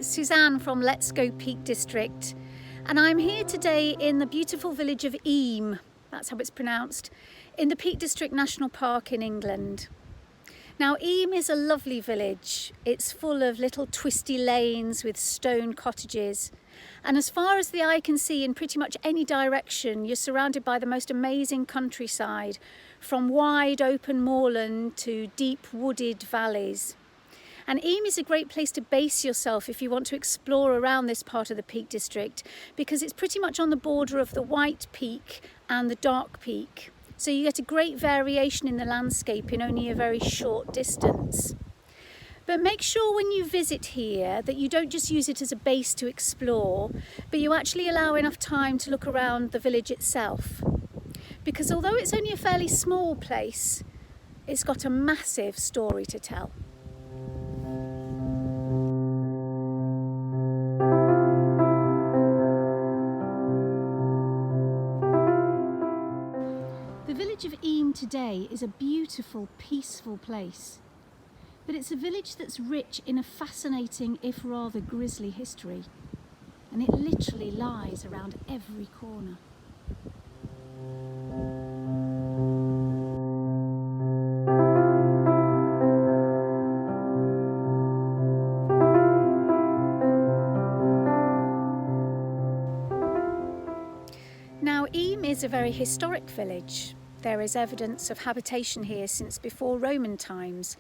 it's Suzanne from Let's Go Peak District, and I'm here today in the beautiful village of Eyam, that's how it's pronounced, in the Peak District National Park in England. Now Eyam is a lovely village. It's full of little twisty lanes with stone cottages, and as far as the eye can see in pretty much any direction, you're surrounded by the most amazing countryside, from wide open moorland to deep wooded valleys. And Eyam is a great place to base yourself if you want to explore around this part of the Peak District, because it's pretty much on the border of the White Peak and the Dark Peak. So you get a great variation in the landscape in only a very short distance. But make sure when you visit here that you don't just use it as a base to explore, but you actually allow enough time to look around the village itself. Because although it's only a fairly small place, it's got a massive story to tell. The village of Eyam today is a beautiful, peaceful place. But it's a village that's rich in a fascinating, if rather grisly, history. And it literally lies around every corner. Now, Eyam is a very historic village. There is evidence of habitation here since before Roman times,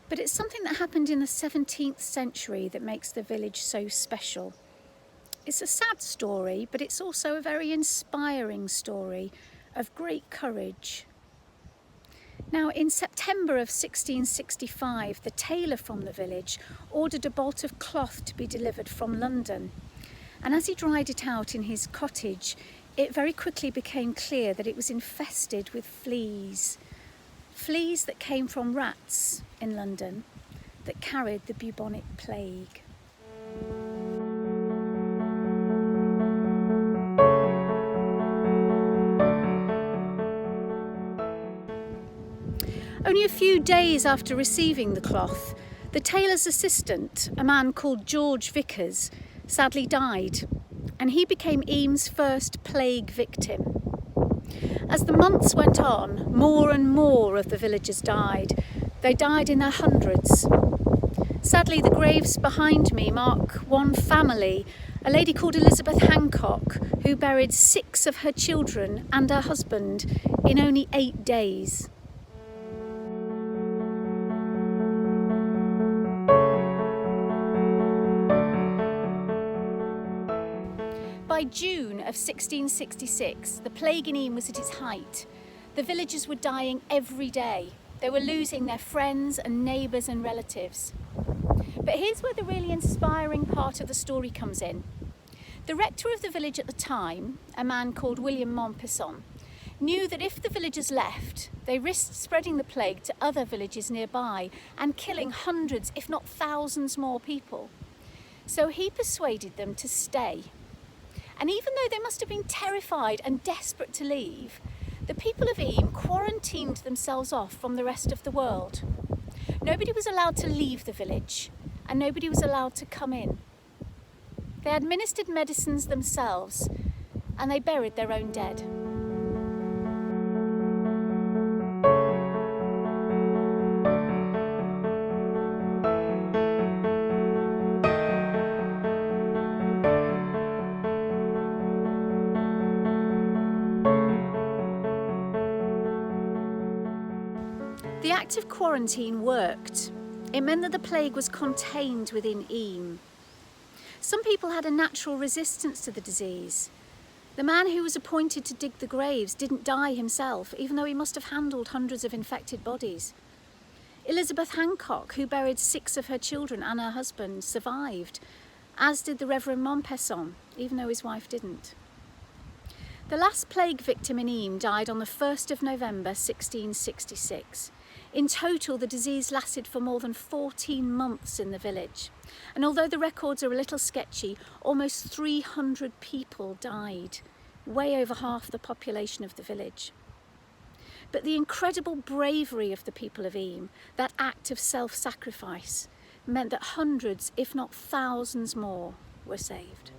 but it's something that happened in the 17th century that makes the village so special. It's a sad story, but it's also a very inspiring story of great courage. Now, in September of 1665, the tailor from the village ordered a bolt of cloth to be delivered from London. And as he dried it out in his cottage, it very quickly became clear that it was infested with fleas. Fleas that came from rats in London that carried the bubonic plague. Only a few days after receiving the cloth, the tailor's assistant, a man called George Vickers, sadly died, and he became Eyam's first plague victim. As the months went on, more and more of the villagers died. They died in their hundreds. Sadly, the graves behind me mark one family, a lady called Elizabeth Hancock, who buried 6 of her children and her husband in only 8 days. By June of 1666, the plague in Eyam was at its height. The villagers were dying every day. They were losing their friends and neighbours and relatives. But here's where the really inspiring part of the story comes in. The rector of the village at the time, a man called William Montpesson, knew that if the villagers left, they risked spreading the plague to other villages nearby and killing hundreds, if not thousands more people. So he persuaded them to stay. And even though they must have been terrified and desperate to leave, the people of Eyam quarantined themselves off from the rest of the world. Nobody was allowed to leave the village, and nobody was allowed to come in. They administered medicines themselves, and they buried their own dead. The act of quarantine worked. It meant that the plague was contained within Eyam. Some people had a natural resistance to the disease. The man who was appointed to dig the graves didn't die himself, even though he must have handled hundreds of infected bodies. Elizabeth Hancock, who buried 6 of her children and her husband, survived, as did the Reverend Montpesson, even though his wife didn't. The last plague victim in Eyam died on the 1st of November 1666. In total, the disease lasted for more than 14 months in the village. And although the records are a little sketchy, almost 300 people died, way over half the population of the village. But the incredible bravery of the people of Eyam, that act of self-sacrifice, meant that hundreds, if not thousands more, were saved.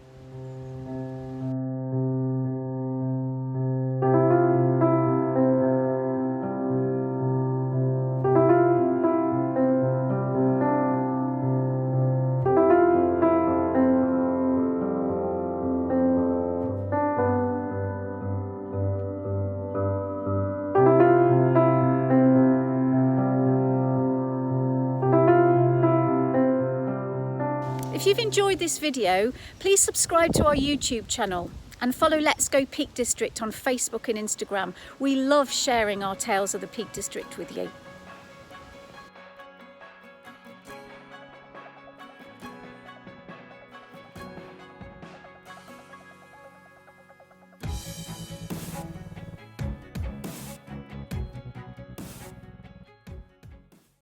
If you've enjoyed this video, please subscribe to our YouTube channel and follow Let's Go Peak District on Facebook and Instagram. We love sharing our tales of the Peak District with you.